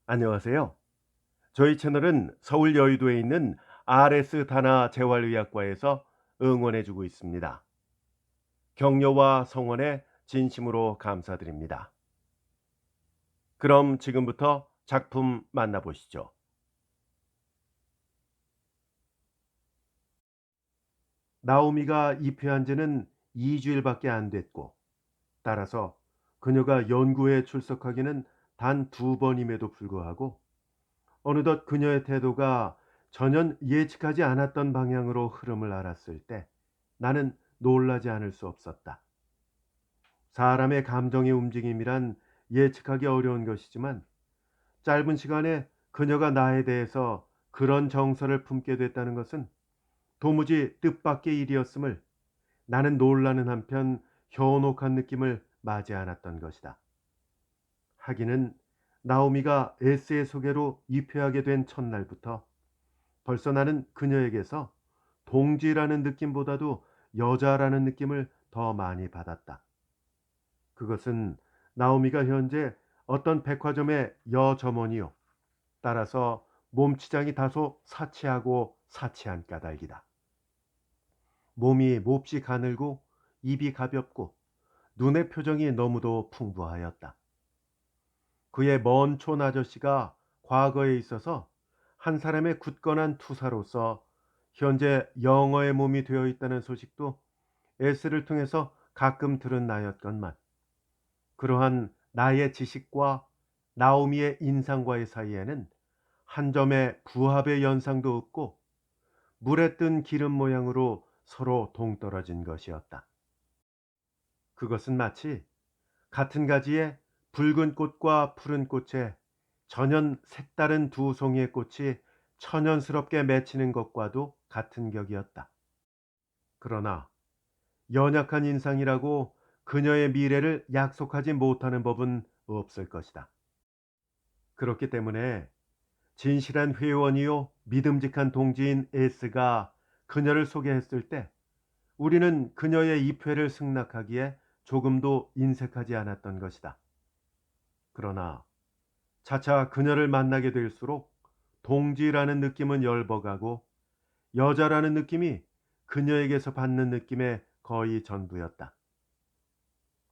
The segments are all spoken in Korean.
안녕하세요. 저희 채널은 서울 여의도에 있는 RS 다나 재활의학과에서 응원해주고 있습니다. 격려와 성원에 진심으로 감사드립니다. 그럼 지금부터 작품 만나보시죠. 나오미가 입회한 지는 2주일밖에 안 됐고, 따라서 그녀가 연구에 출석하기는 단 2번임에도 불구하고 어느덧 그녀의 태도가 전혀 예측하지 않았던 방향으로 흐름을 알았을 때 나는 놀라지 않을 수 없었다. 사람의 감정의 움직임이란 예측하기 어려운 것이지만 짧은 시간에 그녀가 나에 대해서 그런 정서를 품게 됐다는 것은 도무지 뜻밖의 일이었음을 나는 놀라는 한편 현혹한 느낌을 맞이 않았던 것이다. 하기는 나오미가 에스의 소개로 입회하게 된 첫날부터 벌써 나는 그녀에게서 동지라는 느낌보다도 여자라는 느낌을 더 많이 받았다. 그것은 나오미가 현재 어떤 백화점의 여점원이요. 따라서 몸치장이 다소 사치하고 사치한 까닭이다. 몸이 몹시 가늘고 입이 가볍고 눈의 표정이 너무도 풍부하였다. 그의 먼 촌 아저씨가 과거에 있어서 한 사람의 굳건한 투사로서 현재 영어의 몸이 되어 있다는 소식도 S를 통해서 가끔 들은 나였건만 그러한 나의 지식과 나오미의 인상과의 사이에는 한 점의 부합의 연상도 없고 물에 뜬 기름 모양으로 서로 동떨어진 것이었다. 그것은 마치 같은 가지에 붉은 꽃과 푸른 꽃에 전혀 색다른 두 송이의 꽃이 천연스럽게 맺히는 것과도 같은 격이었다. 그러나 연약한 인상이라고 그녀의 미래를 약속하지 못하는 법은 없을 것이다. 그렇기 때문에 진실한 회원이요 믿음직한 동지인 S가 그녀를 소개했을 때 우리는 그녀의 입회를 승낙하기에 조금도 인색하지 않았던 것이다. 그러나 차차 그녀를 만나게 될수록 동지라는 느낌은 열버가고 여자라는 느낌이 그녀에게서 받는 느낌의 거의 전부였다.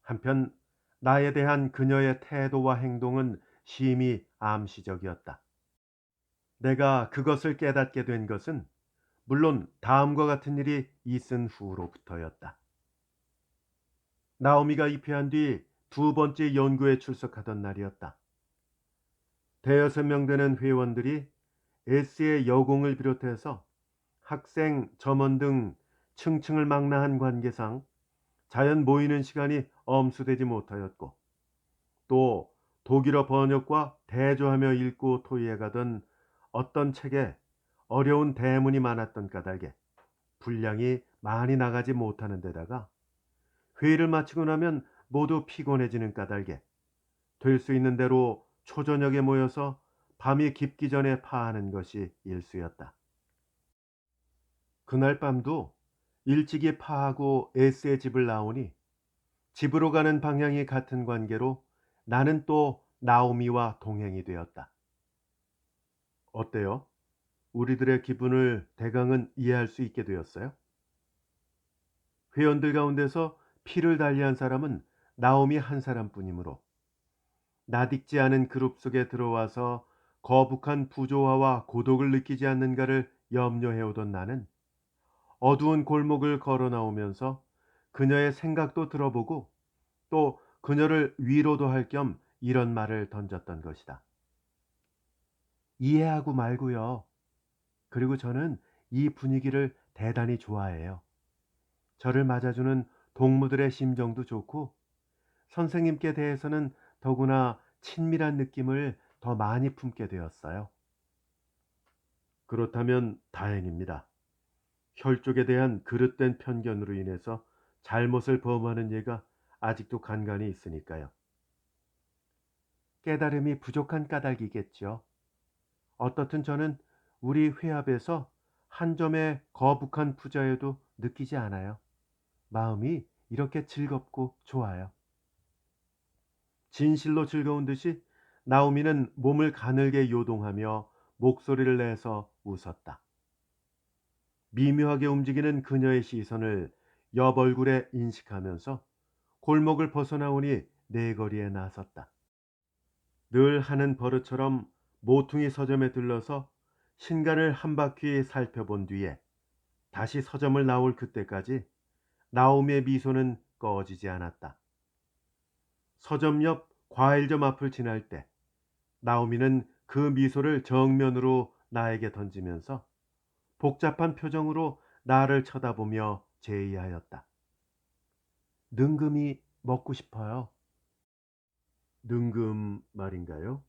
한편 나에 대한 그녀의 태도와 행동은 심히 암시적이었다. 내가 그것을 깨닫게 된 것은 물론 다음과 같은 일이 있은 후로부터였다. 나오미가 입회한 뒤 2번째 연구에 출석하던 날이었다. 대여섯 명 되는 회원들이 S의 여공을 비롯해서 학생, 점원 등 층층을 망라한 관계상 자연 모이는 시간이 엄수되지 못하였고 또 독일어 번역과 대조하며 읽고 토의해가던 어떤 책에 어려운 대문이 많았던 까닭에 분량이 많이 나가지 못하는 데다가 회의를 마치고 나면 모두 피곤해지는 까닭에 될 수 있는 대로 초저녁에 모여서 밤이 깊기 전에 파하는 것이 일수였다. 그날 밤도 일찍이 파하고 S의 집을 나오니 집으로 가는 방향이 같은 관계로 나는 또 나오미와 동행이 되었다. 어때요? 우리들의 기분을 대강은 이해할 수 있게 되었어요? 회원들 가운데서 피를 달리한 사람은 나오미 한 사람뿐이므로 나딕지 않은 그룹 속에 들어와서 거북한 부조화와 고독을 느끼지 않는가를 염려해오던 나는 어두운 골목을 걸어 나오면서 그녀의 생각도 들어보고 또 그녀를 위로도 할 겸 이런 말을 던졌던 것이다. 이해하고 말고요. 그리고 저는 이 분위기를 대단히 좋아해요. 저를 맞아주는 동무들의 심정도 좋고 선생님께 대해서는 더구나 친밀한 느낌을 더 많이 품게 되었어요. 그렇다면 다행입니다. 혈족에 대한 그릇된 편견으로 인해서 잘못을 범하는 예가 아직도 간간히 있으니까요. 깨달음이 부족한 까닭이겠죠. 어떻든 저는 우리 회합에서 한 점의 거북한 부자여도 느끼지 않아요. 마음이 이렇게 즐겁고 좋아요. 진실로 즐거운 듯이 나오미는 몸을 가늘게 요동하며 목소리를 내서 웃었다. 미묘하게 움직이는 그녀의 시선을 옆 얼굴에 인식하면서 골목을 벗어나오니 내거리에 나섰다. 늘 하는 버릇처럼 모퉁이 서점에 들러서 신간을 한 바퀴 살펴본 뒤에 다시 서점을 나올 그때까지 나오미의 미소는 꺼지지 않았다. 서점 옆 과일점 앞을 지날 때 나오미는 그 미소를 정면으로 나에게 던지면서 복잡한 표정으로 나를 쳐다보며 제의하였다. 능금이 먹고 싶어요. 능금 말인가요?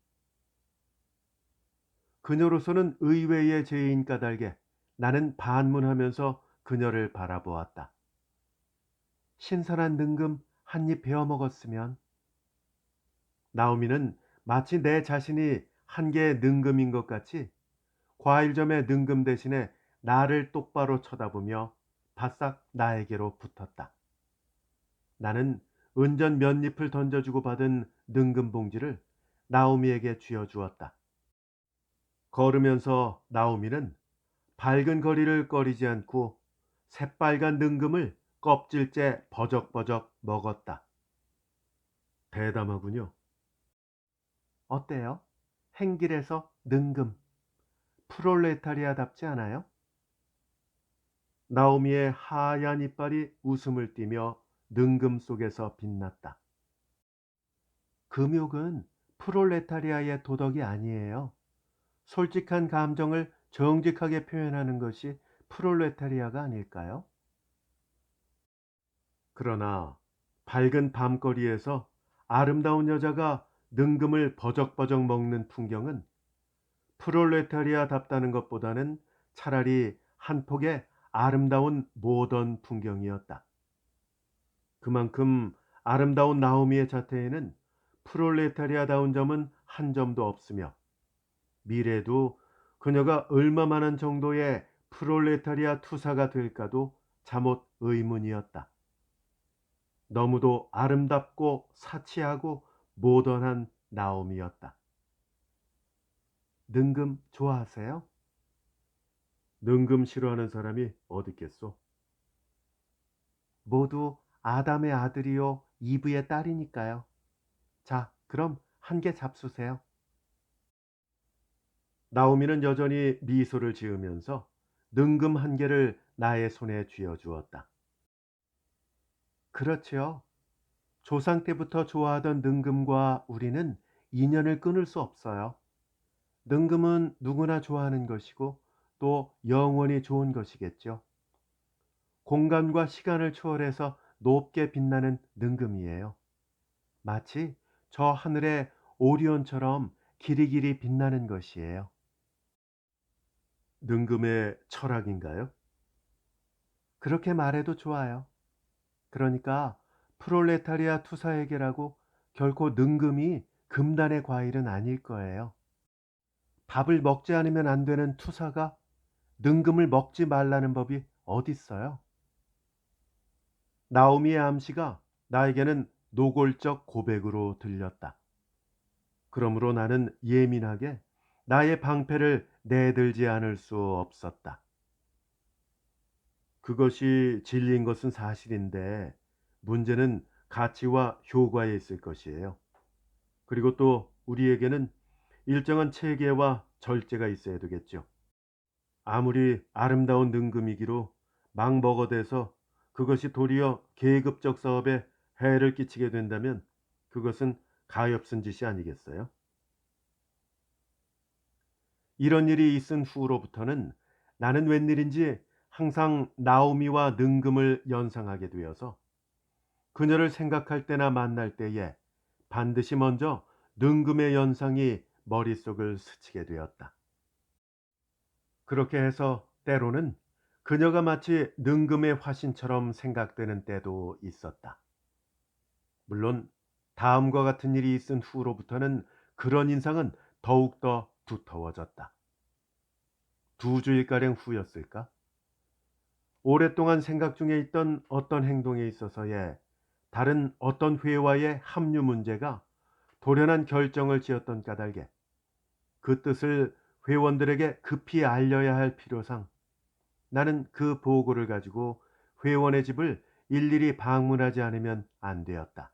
그녀로서는 의외의 제의인 까닭에 나는 반문하면서 그녀를 바라보았다. 신선한 능금 한 입 베어 먹었으면. 나오미는 마치 내 자신이 한 개의 능금인 것 같이 과일점의 능금 대신에 나를 똑바로 쳐다보며 바싹 나에게로 붙었다. 나는 은전 몇 잎을 던져주고 받은 능금 봉지를 나오미에게 쥐어주었다. 걸으면서 나오미는 밝은 거리를 꺼리지 않고 새빨간 능금을 껍질째 버적버적 먹었다. 대담하군요. 어때요? 행길에서 능금. 프롤레타리아답지 않아요? 나오미의 하얀 이빨이 웃음을 띠며 능금 속에서 빛났다. 금욕은 프롤레타리아의 도덕이 아니에요. 솔직한 감정을 정직하게 표현하는 것이 프롤레타리아가 아닐까요? 그러나 밝은 밤거리에서 아름다운 여자가 능금을 버적버적 먹는 풍경은 프롤레타리아답다는 것보다는 차라리 한 폭의 아름다운 모던 풍경이었다. 그만큼 아름다운 나오미의 자태에는 프롤레타리아다운 점은 한 점도 없으며 미래에도 그녀가 얼마만한 정도의 프롤레타리아 투사가 될까도 잠옷 의문이었다. 너무도 아름답고 사치하고 모던한 나오미였다. 능금 좋아하세요? 능금 싫어하는 사람이 어디 있겠소? 모두 아담의 아들이요 이브의 딸이니까요. 자, 그럼 한 개 잡수세요. 나오미는 여전히 미소를 지으면서 능금 한 개를 나의 손에 쥐어 주었다. 그렇지요. 조상 때부터 좋아하던 능금과 우리는 인연을 끊을 수 없어요. 능금은 누구나 좋아하는 것이고 또 영원히 좋은 것이겠죠. 공간과 시간을 초월해서 높게 빛나는 능금이에요. 마치 저 하늘의 오리온처럼 길이길이 빛나는 것이에요. 능금의 철학인가요? 그렇게 말해도 좋아요. 그러니까 프롤레타리아 투사에게라고 결코 능금이 금단의 과일은 아닐 거예요. 밥을 먹지 않으면 안 되는 투사가 능금을 먹지 말라는 법이 어딨어요? 나오미의 암시가 나에게는 노골적 고백으로 들렸다. 그러므로 나는 예민하게 나의 방패를 내들지 않을 수 없었다. 그것이 진리인 것은 사실인데 문제는 가치와 효과에 있을 것이에요. 그리고 또 우리에게는 일정한 체계와 절제가 있어야 되겠죠. 아무리 아름다운 능금이기로 막 먹어대서 그것이 도리어 계급적 사업에 해를 끼치게 된다면 그것은 가엾은 짓이 아니겠어요? 이런 일이 있은 후로부터는 나는 웬일인지 항상 나오미와 능금을 연상하게 되어서 그녀를 생각할 때나 만날 때에 반드시 먼저 능금의 연상이 머릿속을 스치게 되었다. 그렇게 해서 때로는 그녀가 마치 능금의 화신처럼 생각되는 때도 있었다. 물론 다음과 같은 일이 있은 후로부터는 그런 인상은 더욱더 두터워졌다. 두 주일가량 후였을까? 오랫동안 생각 중에 있던 어떤 행동에 있어서의 다른 어떤 회화의 합류 문제가 돌연한 결정을 지었던 까닭에 그 뜻을 회원들에게 급히 알려야 할 필요상 나는 그 보고를 가지고 회원의 집을 일일이 방문하지 않으면 안 되었다.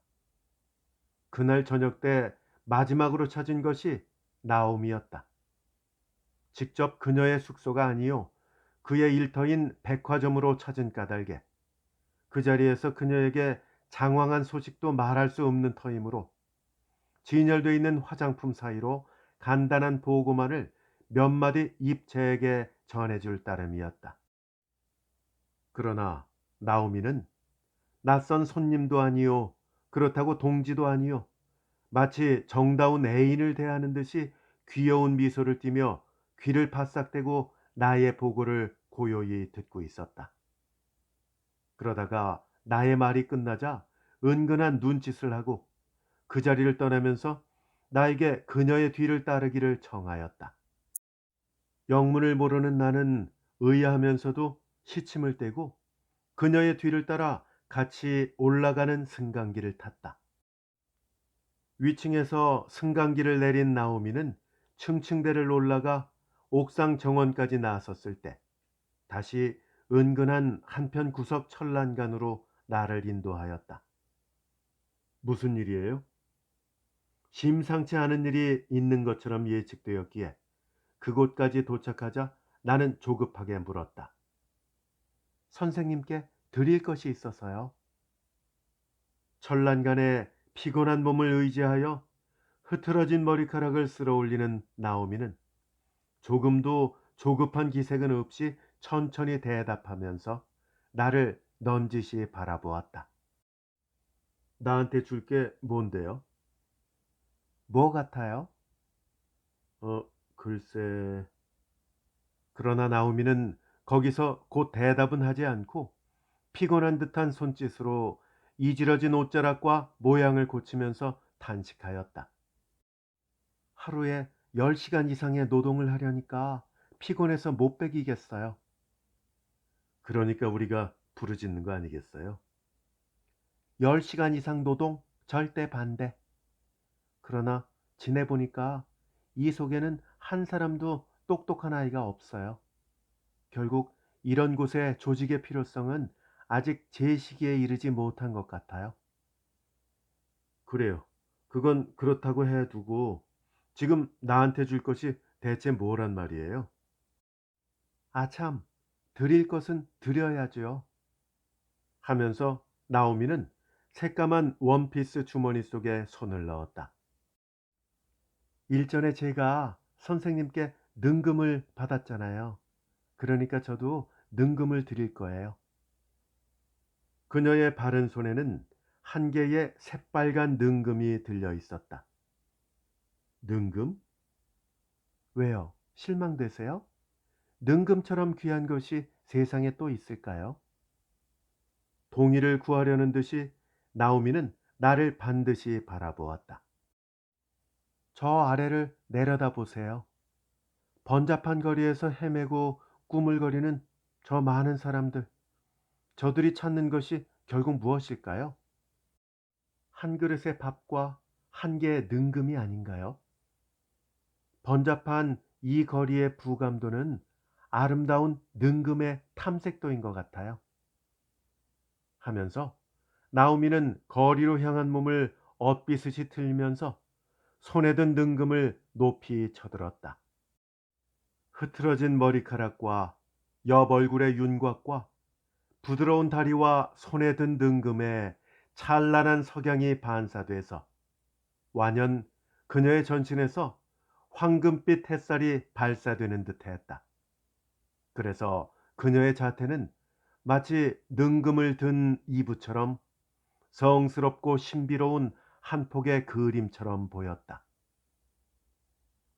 그날 저녁 때 마지막으로 찾은 것이 나옴이었다. 직접 그녀의 숙소가 아니요 그의 일터인 백화점으로 찾은 까닭에 그 자리에서 그녀에게 장황한 소식도 말할 수 없는 터이므로 진열되어 있는 화장품 사이로 간단한 보고만을 몇 마디 입체에게 전해줄 따름이었다. 그러나 나오미는 낯선 손님도 아니요 그렇다고 동지도 아니요 마치 정다운 애인을 대하는 듯이 귀여운 미소를 띠며 귀를 바싹대고 나의 보고를 고요히 듣고 있었다. 그러다가 나의 말이 끝나자 은근한 눈짓을 하고 그 자리를 떠나면서 나에게 그녀의 뒤를 따르기를 청하였다. 영문을 모르는 나는 의아하면서도 시침을 떼고 그녀의 뒤를 따라 같이 올라가는 승강기를 탔다. 위층에서 승강기를 내린 나오미는 층층대를 올라가 옥상 정원까지 나섰을 때 다시 은근한 한편 구석 철란간으로 나를 인도하였다. 무슨 일이에요? 심상치 않은 일이 있는 것처럼 예측되었기에 그곳까지 도착하자 나는 조급하게 물었다. 선생님께 드릴 것이 있어서요. 철란간에 피곤한 몸을 의지하여 흐트러진 머리카락을 쓸어 올리는 나오미는 조금도 조급한 기색은 없이 천천히 대답하면서 나를 넌지시 바라보았다. 나한테 줄 게 뭔데요? 뭐 같아요? 어, 글쎄. 그러나 나오미는 거기서 곧 대답은 하지 않고 피곤한 듯한 손짓으로 이지러진 옷자락과 모양을 고치면서 탄식하였다. 하루에 10시간 이상의 노동을 하려니까 피곤해서 못 베기겠어요. 그러니까 우리가 부르짖는 거 아니겠어요? 10시간 이상 노동 절대 반대. 그러나 지내보니까 이 속에는 한 사람도 똑똑한 아이가 없어요. 결국 이런 곳의 조직의 필요성은 아직 제 시기에 이르지 못한 것 같아요. 그래요. 그건 그렇다고 해두고 지금 나한테 줄 것이 대체 뭐란 말이에요? 아참, 드릴 것은 드려야죠. 하면서 나오미는 새까만 원피스 주머니 속에 손을 넣었다. 일전에 제가 선생님께 능금을 받았잖아요. 그러니까 저도 능금을 드릴 거예요. 그녀의 바른 손에는 한 개의 새빨간 능금이 들려 있었다. 능금? 왜요? 실망되세요? 능금처럼 귀한 것이 세상에 또 있을까요? 동의를 구하려는 듯이 나오미는 나를 반드시 바라보았다. 저 아래를 내려다 보세요. 번잡한 거리에서 헤매고 꾸물거리는 저 많은 사람들, 저들이 찾는 것이 결국 무엇일까요? 한 그릇의 밥과 한 개의 능금이 아닌가요? 번잡한 이 거리의 부감도는 아름다운 능금의 탐색도인 것 같아요. 하면서 나오미는 거리로 향한 몸을 엇비스시 틀면서 손에 든 능금을 높이 쳐들었다. 흐트러진 머리카락과 옆 얼굴의 윤곽과 부드러운 다리와 손에 든 능금에 찬란한 석양이 반사돼서 완연 그녀의 전신에서 황금빛 햇살이 발사되는 듯했다. 그래서 그녀의 자태는 마치 능금을 든 이부처럼 성스럽고 신비로운 한 폭의 그림처럼 보였다.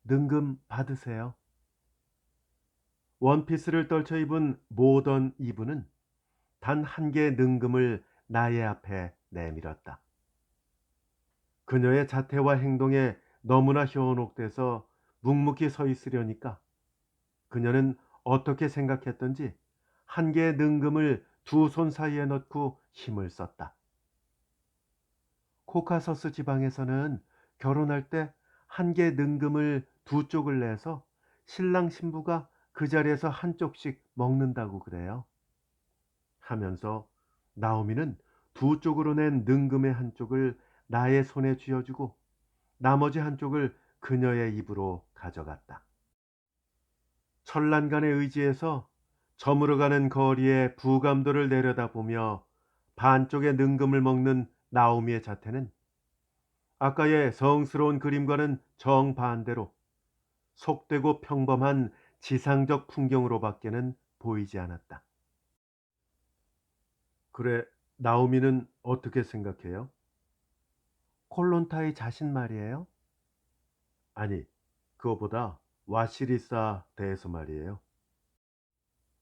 능금 받으세요. 원피스를 떨쳐 입은 모던 이브는 단 한 개의 능금을 나의 앞에 내밀었다. 그녀의 자태와 행동에 너무나 현혹돼서 묵묵히 서 있으려니까 그녀는 어떻게 생각했던지 한 개의 능금을 두 손 사이에 넣고 힘을 썼다. 코카서스 지방에서는 결혼할 때 한 개 능금을 두 쪽을 내서 신랑 신부가 그 자리에서 한 쪽씩 먹는다고 그래요. 하면서 나오미는 두 쪽으로 낸 능금의 한 쪽을 나의 손에 쥐어주고 나머지 한 쪽을 그녀의 입으로 가져갔다. 천란간의 의지에서 저물어가는 거리의 부감도를 내려다보며 반쪽의 능금을 먹는 나오미의 자태는 아까의 성스러운 그림과는 정반대로 속되고 평범한 지상적 풍경으로밖에는 보이지 않았다. 그래, 나오미는 어떻게 생각해요? 콜론타이 자신 말이에요? 아니, 그거보다 와시리사 대해서 말이에요.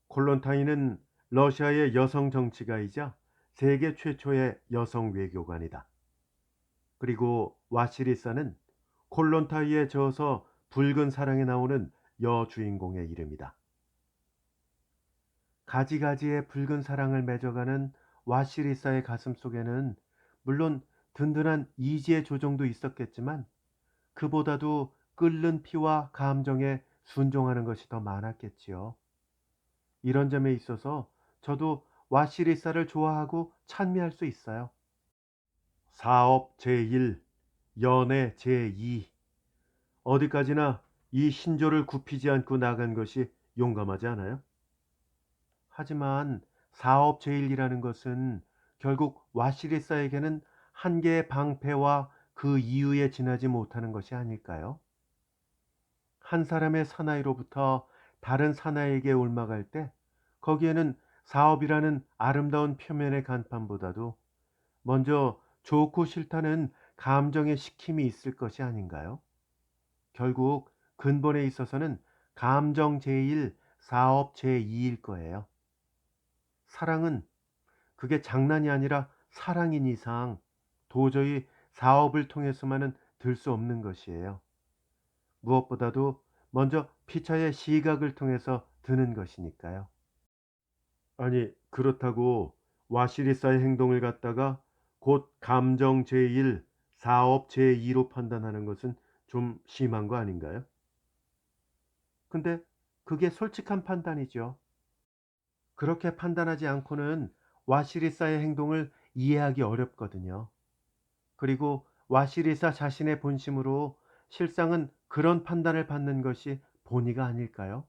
콜론타인은 러시아의 여성 정치가이자 세계 최초의 여성 외교관이다. 그리고 와시리사는 콜론타이에 저어서 붉은 사랑에 나오는 여주인공의 이름이다. 가지가지의 붉은 사랑을 맺어가는 와시리사의 가슴 속에는 물론 든든한 이지의 조정도 있었겠지만 그보다도 끓는 피와 감정에 순종하는 것이 더 많았겠지요. 이런 점에 있어서 저도 와시리사를 좋아하고 찬미할 수 있어요. 사업 제1, 연애 제2. 어디까지나 이 신조를 굽히지 않고 나간 것이 용감하지 않아요? 하지만 사업 제1이라는 것은 결국 와시리사에게는 한계의 방패와 그 이유에 지나지 못하는 것이 아닐까요? 한 사람의 사나이로부터 다른 사나이에게 옮아갈 때 거기에는 사업이라는 아름다운 표면의 간판보다도 먼저 좋고 싫다는 감정의 식힘이 있을 것이 아닌가요? 결국 근본에 있어서는 감정 제1, 사업 제2일 거예요. 사랑은 그게 장난이 아니라 사랑인 이상 도저히 사업을 통해서만은 들 수 없는 것이에요. 무엇보다도 먼저 피차의 시각을 통해서 드는 것이니까요. 아니, 그렇다고 와시리사의 행동을 갖다가 곧 감정 제1, 사업 제2로 판단하는 것은 좀 심한 거 아닌가요? 근데 그게 솔직한 판단이죠. 그렇게 판단하지 않고는 와시리사의 행동을 이해하기 어렵거든요. 그리고 와시리사 자신의 본심으로 실상은 그런 판단을 받는 것이 본의가 아닐까요?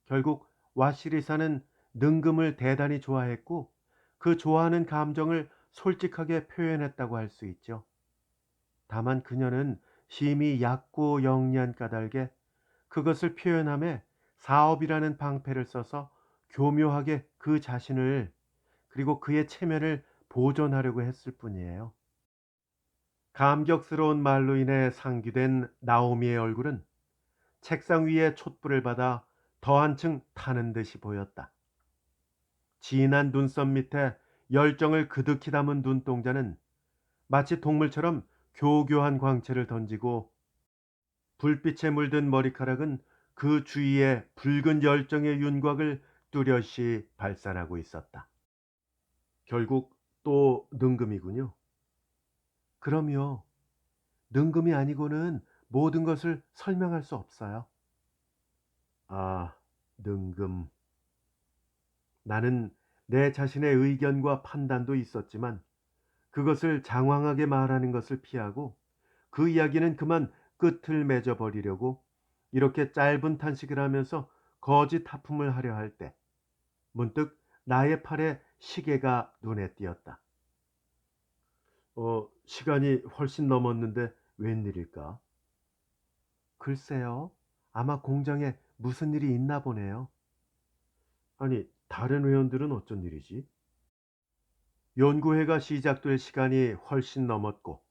결국 와시리사는 능금을 대단히 좋아했고 그 좋아하는 감정을 솔직하게 표현했다고 할 수 있죠. 다만 그녀는 심히 얕고 영리한 까닭에 그것을 표현함에 사업이라는 방패를 써서 교묘하게 그 자신을 그리고 그의 체면을 보존하려고 했을 뿐이에요. 감격스러운 말로 인해 상기된 나오미의 얼굴은 책상 위에 촛불을 받아 더 한층 타는 듯이 보였다. 진한 눈썹 밑에 열정을 그득히 담은 눈동자는 마치 동물처럼 교교한 광채를 던지고 불빛에 물든 머리카락은 그 주위에 붉은 열정의 윤곽을 뚜렷이 발산하고 있었다. 결국 또 능금이군요. 그럼요. 능금이 아니고는 모든 것을 설명할 수 없어요. 아, 능금. 나는 내 자신의 의견과 판단도 있었지만 그것을 장황하게 말하는 것을 피하고 그 이야기는 그만 끝을 맺어 버리려고 이렇게 짧은 탄식을 하면서 거짓 하품을 하려 할 때 문득 나의 팔에 시계가 눈에 띄었다. 시간이 훨씬 넘었는데 웬일일까? 글쎄요. 아마 공장에 무슨 일이 있나 보네요. 아니, 다른 회원들은 어쩐 일이지? 연구회가 시작될 시간이 훨씬 넘었고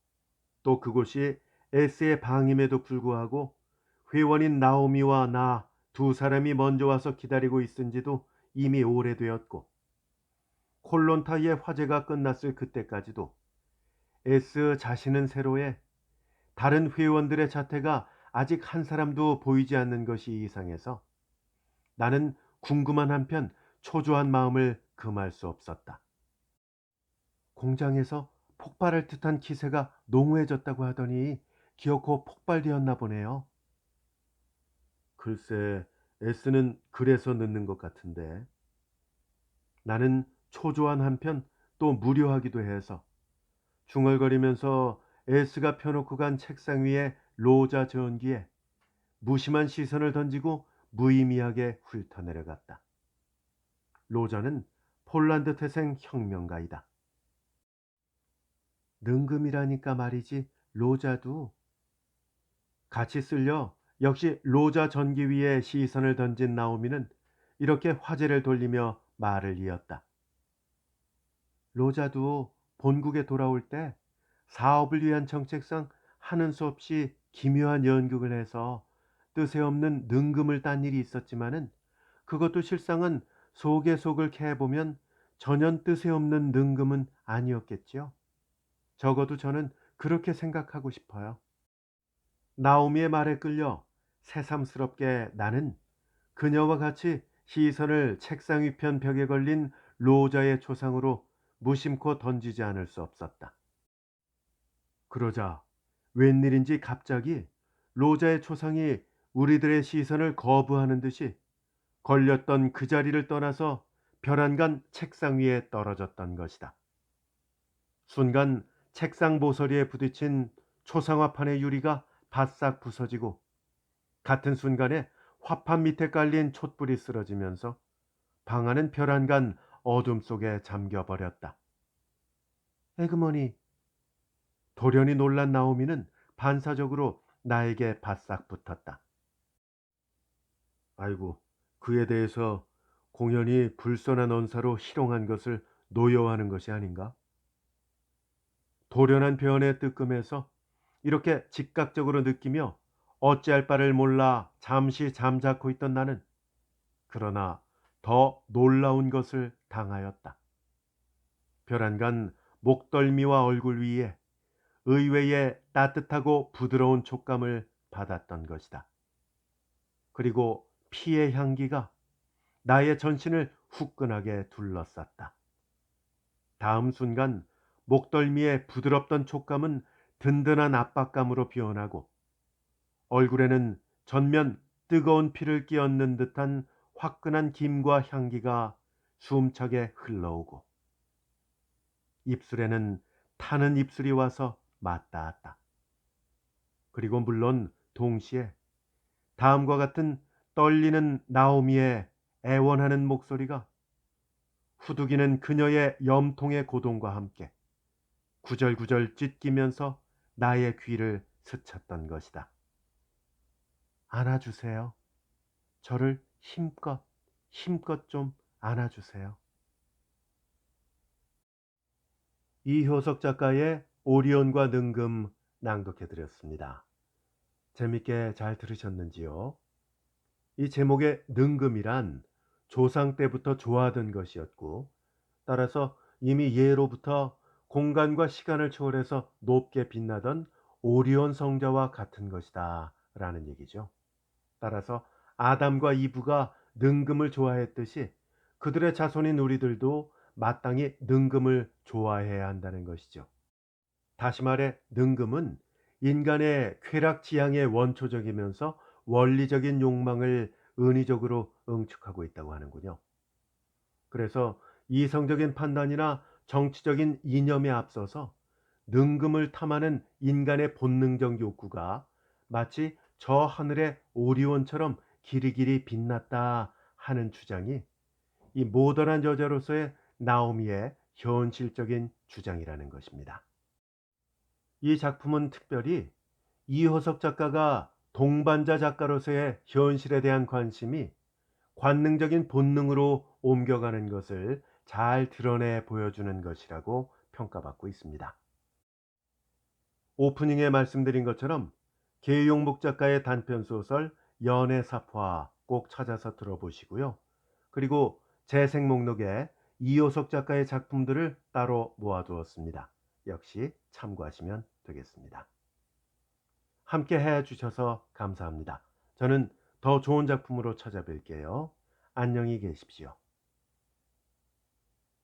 또 그곳이 S의 방임에도 불구하고 회원인 나오미와 나 두 사람이 먼저 와서 기다리고 있은 지도 이미 오래되었고 콜론타이의 화재가 끝났을 그때까지도 S 자신은 새로에 다른 회원들의 자태가 아직 한 사람도 보이지 않는 것이 이상해서 나는 궁금한 한편 초조한 마음을 금할 수 없었다. 공장에서 폭발할 듯한 기세가 농후해졌다고 하더니 기어코 폭발되었나 보네요. 글쎄, S는 그래서 늦는 것 같은데. 나는 초조한 한편 또 무료하기도 해서 중얼거리면서 S가 펴놓고 간 책상 위에 로자 전기에 무심한 시선을 던지고 무의미하게 훑어내려갔다. 로자는 폴란드 태생 혁명가이다. 능금이라니까 말이지 로자도. 같이 쓸려 역시 로자 전기 위에 시선을 던진 나오미는 이렇게 화제를 돌리며 말을 이었다. 로자도 본국에 돌아올 때 사업을 위한 정책상 하는 수 없이 기묘한 연극을 해서 뜻에 없는 능금을 딴 일이 있었지만은 그것도 실상은 속에 속을 캐보면 전혀 뜻에 없는 능금은 아니었겠지요. 적어도 저는 그렇게 생각하고 싶어요. 나오미의 말에 끌려 새삼스럽게 나는 그녀와 같이 시선을 책상 위편 벽에 걸린 로자의 초상으로 무심코 던지지 않을 수 없었다. 그러자 웬일인지 갑자기 로자의 초상이 우리들의 시선을 거부하는 듯이 걸렸던 그 자리를 떠나서 벼란간 책상 위에 떨어졌던 것이다. 순간 책상 모서리에 부딪힌 초상화판의 유리가 바싹 부서지고 같은 순간에 화판 밑에 깔린 촛불이 쓰러지면서 방 안은 벼란간 어둠 속에 잠겨버렸다. 에그머니, 돌연히 놀란 나오미는 반사적으로 나에게 바싹 붙었다. 아이고, 그에 대해서 공연히 불손한 언사로 희롱한 것을 노여워하는 것이 아닌가? 돌연한 변의 뜨끔에서 이렇게 즉각적으로 느끼며 어찌할 바를 몰라 잠시 잠자코 있던 나는 그러나 더 놀라운 것을 당하였다. 벼란간 목덜미와 얼굴 위에 의외의 따뜻하고 부드러운 촉감을 받았던 것이다. 그리고 피의 향기가 나의 전신을 후끈하게 둘러쌌다. 다음 순간 목덜미의 부드럽던 촉감은 든든한 압박감으로 변하고 얼굴에는 전면 뜨거운 피를 끼얹는 듯한 화끈한 김과 향기가 숨차게 흘러오고 입술에는 타는 입술이 와서 맞닿았다. 그리고 물론 동시에 다음과 같은 떨리는 나오미의 애원하는 목소리가 후두기는 그녀의 염통의 고동과 함께 구절구절 찢기면서 나의 귀를 스쳤던 것이다. 안아주세요. 저를 힘껏 좀 안아주세요. 이효석 작가의 오리온과 능금 낭독해드렸습니다. 재밌게 잘 들으셨는지요? 이 제목의 능금이란 조상 때부터 좋아하던 것이었고 따라서 이미 예로부터 공간과 시간을 초월해서 높게 빛나던 오리온 성자와 같은 것이다 라는 얘기죠. 따라서 아담과 이브가 능금을 좋아했듯이 그들의 자손인 우리들도 마땅히 능금을 좋아해야 한다는 것이죠. 다시 말해 능금은 인간의 쾌락지향의 원초적이면서 원리적인 욕망을 은의적으로 응축하고 있다고 하는군요. 그래서 이성적인 판단이나 정치적인 이념에 앞서서 능금을 탐하는 인간의 본능적 욕구가 마치 저 하늘의 오리온처럼 기리기리 빛났다 하는 주장이 이 모던한 저자로서의 나오미의 현실적인 주장이라는 것입니다. 이 작품은 특별히 이호석 작가가 동반자 작가로서의 현실에 대한 관심이 관능적인 본능으로 옮겨가는 것을 잘 드러내 보여주는 것이라고 평가받고 있습니다. 오프닝에 말씀드린 것처럼 계용복 작가의 단편소설 연애사파 꼭 찾아서 들어보시고요. 그리고 재생 목록에 이호석 작가의 작품들을 따로 모아두었습니다. 역시 참고하시면 되겠습니다. 함께 해주셔서 감사합니다. 저는 더 좋은 작품으로 찾아뵐게요. 안녕히 계십시오.